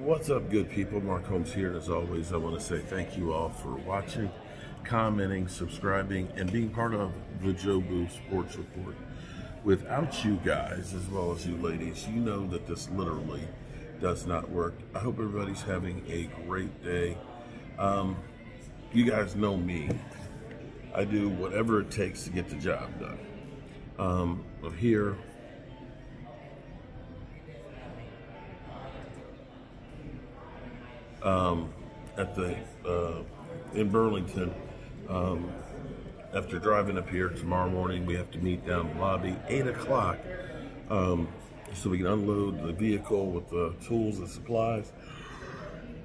What's up, good people? Mark Holmes here, and as always, I want to say thank you all for watching, commenting, subscribing, and being part of the Joe Boo Sports Report. Without you guys, as well as you ladies, you know that this literally does not work. I hope everybody's having a great day. You guys know me. I do whatever it takes to get the job done. I'm here at the in Burlington. After driving up here tomorrow morning, we have to meet down in the lobby 8 o'clock, so we can unload the vehicle with the tools and supplies,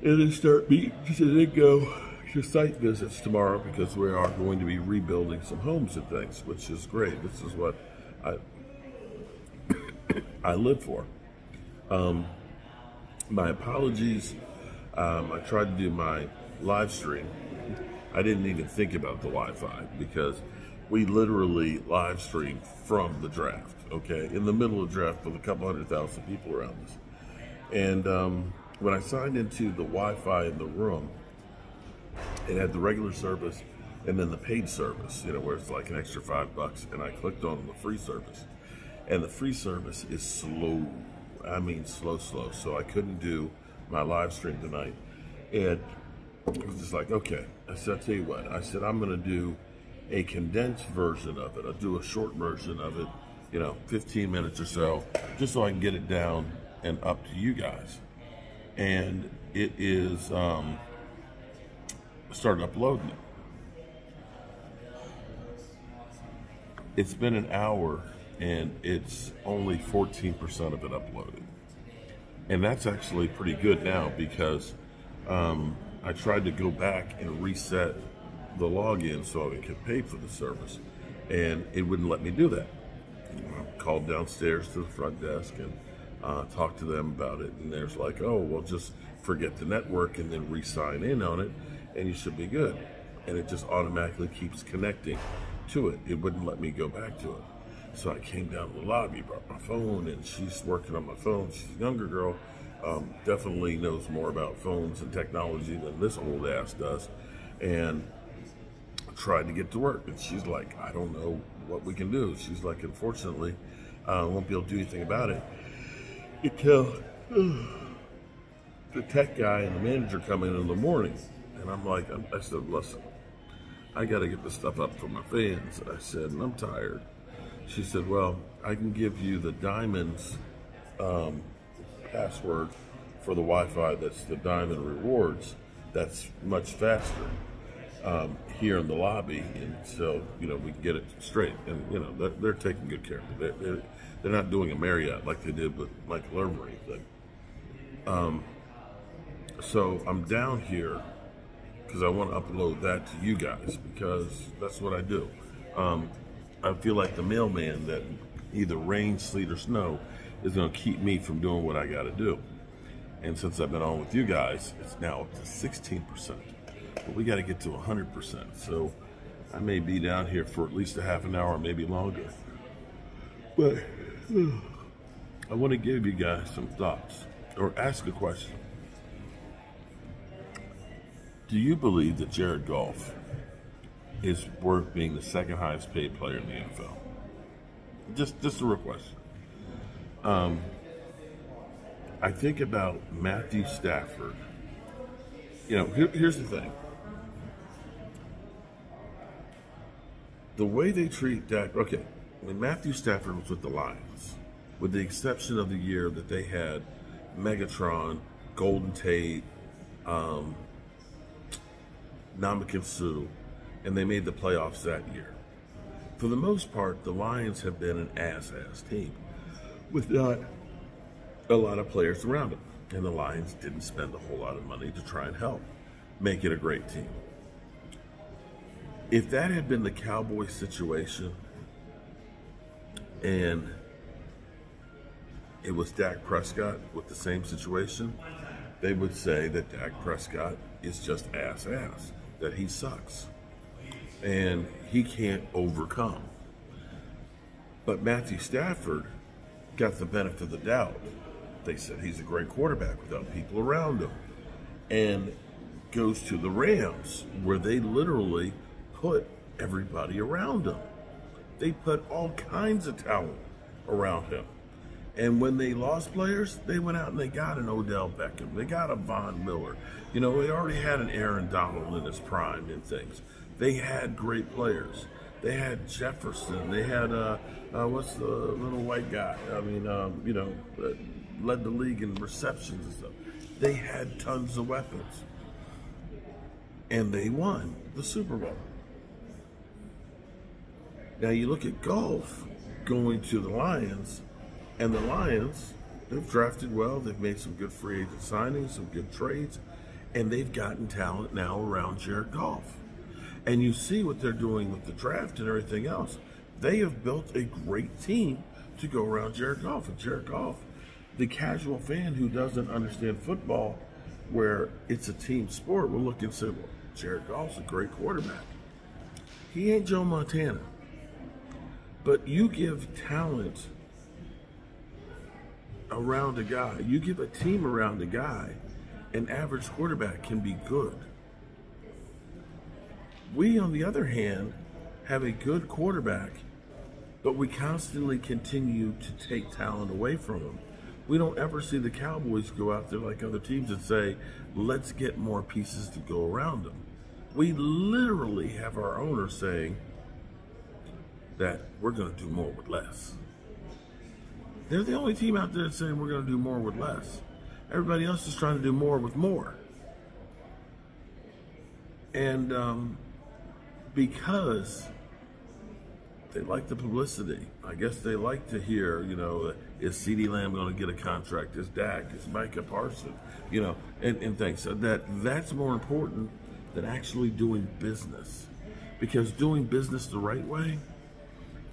and then start meetings, and then go to site visits tomorrow, because we are going to be rebuilding some homes and things, which is great. This is what I live for. My apologies. I tried to do my live stream. I didn't even think about the Wi-Fi, because we literally live stream from the draft, okay? In the middle of the draft with a couple 100,000 people around us. And when I signed into the Wi-Fi in the room, it had the regular service and then the paid service, you know, where it's like an extra $5, and I clicked on the free service. And the free service is slow. I mean slow. So I couldn't do my live stream tonight. And I was just like, okay. I said, I'll tell you what. I said, I'm going to do a condensed version of it. I'll do a short version of it, you know, 15 minutes or so, just so I can get it down and up to you guys. And it is, started uploading it. It's been an hour, and it's only 14% of it uploaded. And that's actually pretty good now, because I tried to go back and reset the login so I could pay for the service, and it wouldn't let me do that. I called downstairs to the front desk and talked to them about it, and there's like, oh, well, just forget the network and then re-sign in on it, and you should be good. And it just automatically keeps connecting to it. It wouldn't let me go back to it. So I came down to the lobby, brought my phone, and she's working on my phone. She's a younger girl, definitely knows more about phones and technology than this old ass does, and tried to get to work. And she's like, I don't know what we can do. She's like, unfortunately, I won't be able to do anything about it until the tech guy and the manager come in the morning. And I'm like, I said, listen, I got to get this stuff up for my fans. I said, and I'm tired. She said, well, I can give you the Diamonds password for the Wi-Fi. That's the Diamond Rewards. That's much faster here in the lobby. And so, you know, we can get it straight. And, you know, they're taking good care of it. They're not doing a Marriott like they did with Michael Irvin or anything. So I'm down here because I want to upload that to you guys, because that's what I do. I feel like the mailman that either rain, sleet, or snow is going to keep me from doing what I got to do. And since I've been on with you guys, it's now up to 16%. But we got to get to 100%. So I may be down here for at least a half an hour, maybe longer. But I want to give you guys some thoughts, or ask a question. Do you believe that Jared Goff is worth being the second highest paid player in the NFL? Just a real question. I think about Matthew Stafford. You know, here's the thing. The way they treat Dak, okay, when Matthew Stafford was with the Lions, with the exception of the year that they had Megatron, Golden Tate, Ndamukong Suh, and they made the playoffs that year. For the most part, the Lions have been an ass team with not a lot of players around them. And the Lions didn't spend a whole lot of money to try and help make it a great team. If that had been the Cowboys situation and it was Dak Prescott with the same situation, they would say that Dak Prescott is just ass, that he sucks and he can't overcome. But Matthew Stafford got the benefit of the doubt They said he's a great quarterback without people around him. And goes to the Rams, where they literally put everybody around him. They put all kinds of talent around him. And when they lost players, they went out and they got an Odell Beckham. They got a Von Miller. You know, they already had an Aaron Donald in his prime and things. They had great players. They had Jefferson. They had, what's the little white guy? I mean, you know, led the league in receptions and stuff. They had tons of weapons. And they won the Super Bowl. Now you look at golf going to the Lions, and the Lions, they've drafted well. They've made some good free agent signings, some good trades, and they've gotten talent now around Jared Goff. And you see what they're doing with the draft and everything else. They have built a great team to go around Jared Goff. And Jared Goff, the casual fan who doesn't understand football, where it's a team sport, will look and say, well, Jared Goff's a great quarterback. He ain't Joe Montana. But you give talent around a guy, you give a team around a guy, an average quarterback can be good. We, on the other hand, have a good quarterback, but we constantly continue to take talent away from him. We don't ever see the Cowboys go out there like other teams and say, let's get more pieces to go around them. We literally have our owner saying that we're going to do more with less. They're the only team out there saying we're going to do more with less. Everybody else is trying to do more with more. And because they like the publicity, I guess they like to hear, you know, is CeeDee Lamb going to get a contract? Is Dak? Is Micah Parsons? You know, and things. So that's more important than actually doing business. Because doing business the right way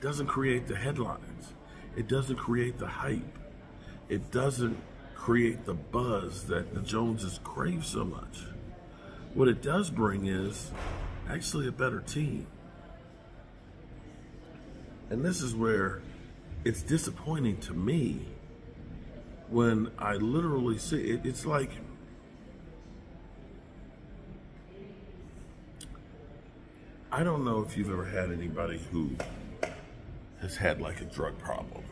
doesn't create the headlines. It doesn't create the hype. It doesn't create the buzz that the Joneses crave so much. What it does bring is actually a better team. And this is where it's disappointing to me when I literally see it. It's like, I don't know if you've ever had anybody who has had like a drug problem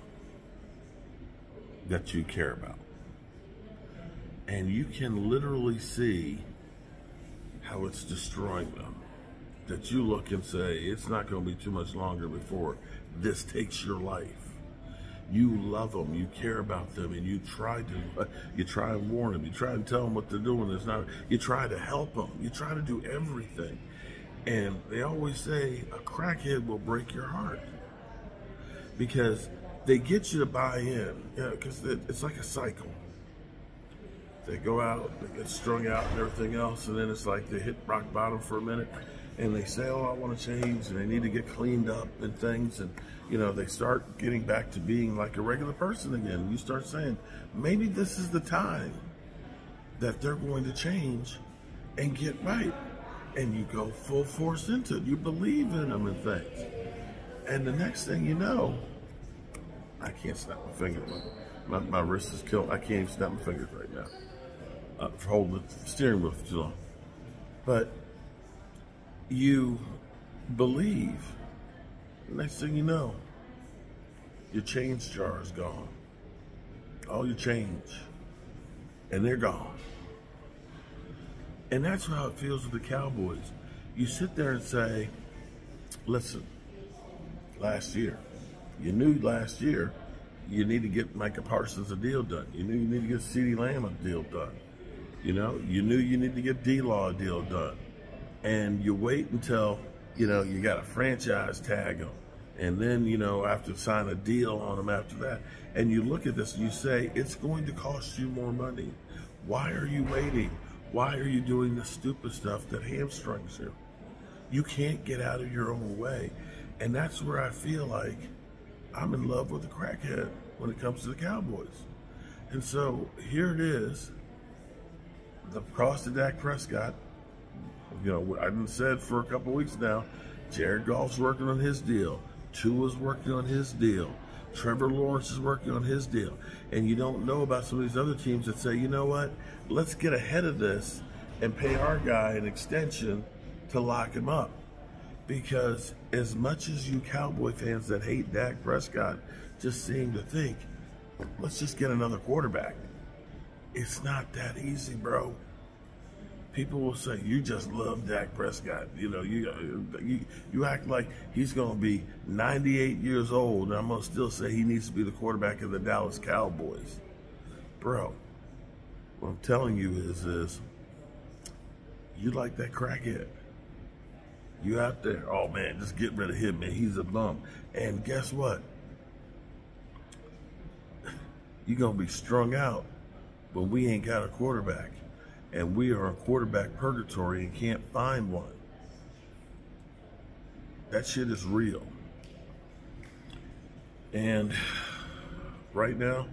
that you care about. And you can literally see how it's destroying them. That you look and say, it's not going to be too much longer before this takes your life. You love them, you care about them, and you try and warn them, you try and tell them what they're doing. You try to help them, you try to do everything. And they always say a crackhead will break your heart because they get you to buy in, because it's like a cycle. They go out, they get strung out and everything else, and then it's like they hit rock bottom for a minute, and they say, oh, I want to change, and they need to get cleaned up and things, and they start getting back to being like a regular person again. You start saying, maybe this is the time that they're going to change and get right. And you go full force into it. You believe in them and things. And the next thing you know, I can't snap my fingers. My wrist is killed. I can't even snap my fingers right now for holding the steering wheel for too long. But you believe. Next thing you know, your change jar is gone. All your change. And they're gone. And that's how it feels with the Cowboys. You sit there and say, listen, last year, you knew last year you need to get Micah Parsons a deal done. You knew you need to get CeeDee Lamb a deal done. You knew you need to get D-Law a deal done. And you wait until, you got a franchise tag on. And then, after sign a deal on them after that. And you look at this and you say, it's going to cost you more money. Why are you waiting? Why are you doing the stupid stuff that hamstrings you? You can't get out of your own way. And that's where I feel like I'm in love with the crackhead when it comes to the Cowboys. And so here it is. The cost of Dak Prescott, I've been said for a couple weeks now, Jared Goff's working on his deal. Tua's working on his deal. Trevor Lawrence is working on his deal. And you don't know about some of these other teams that say, you know what, let's get ahead of this and pay our guy an extension to lock him up. Because as much as you Cowboy fans that hate Dak Prescott just seem to think, let's just get another quarterback. It's not that easy, bro. People will say, you just love Dak Prescott. You know, you act like he's going to be 98 years old, and I'm going to still say he needs to be the quarterback of the Dallas Cowboys. Bro, what I'm telling you is you like that crackhead. You out there, oh man, just get rid of him, man. He's a bum. And guess what? You're going to be strung out when we ain't got a quarterback. And we are in quarterback purgatory and can't find one. That shit is real. And right now,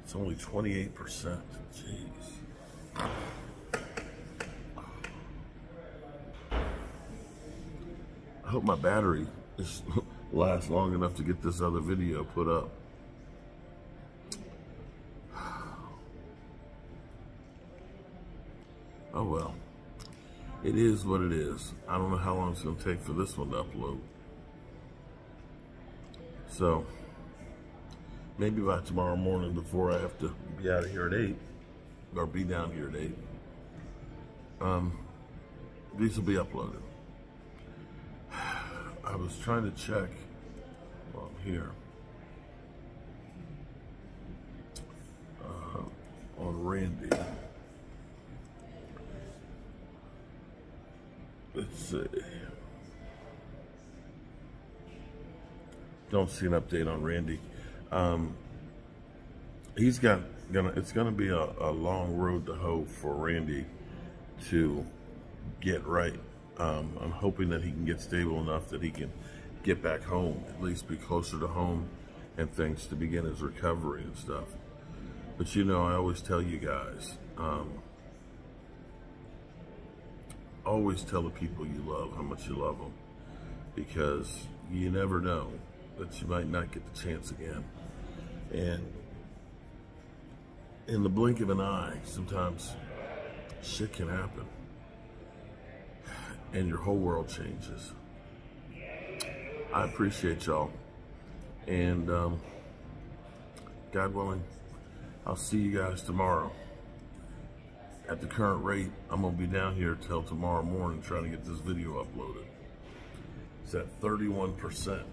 it's only 28%. Jeez. I hope my battery lasts long enough to get this other video put up. Oh well, it is what it is. I don't know how long it's going to take for this one to upload. So, maybe by tomorrow morning before I have to be out of here at 8, or be down here at 8, these will be uploaded. I was trying to check while I'm here on Randy. Let's see. Don't see an update on Randy. It's gonna be a long road to hoe for Randy to get right. I'm hoping that he can get stable enough that he can get back home, at least be closer to home and things to begin his recovery and stuff. But you know, I always tell you guys, always tell the people you love how much you love them, because you never know that you might not get the chance again. And in the blink of an eye, sometimes shit can happen and your whole world changes. I appreciate y'all, and God willing, I'll see you guys tomorrow. At the current rate, I'm going to be down here till tomorrow morning trying to get this video uploaded. It's at 31%.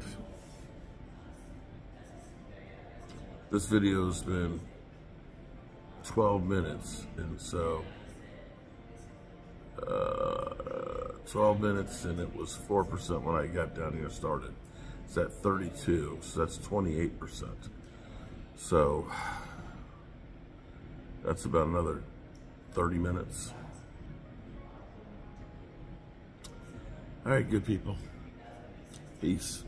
This video's been 12 minutes, and so 12 minutes, and it was 4% when I got down here started. It's at 32, so that's 28%. So that's about another 30 minutes. All right, good people. Peace.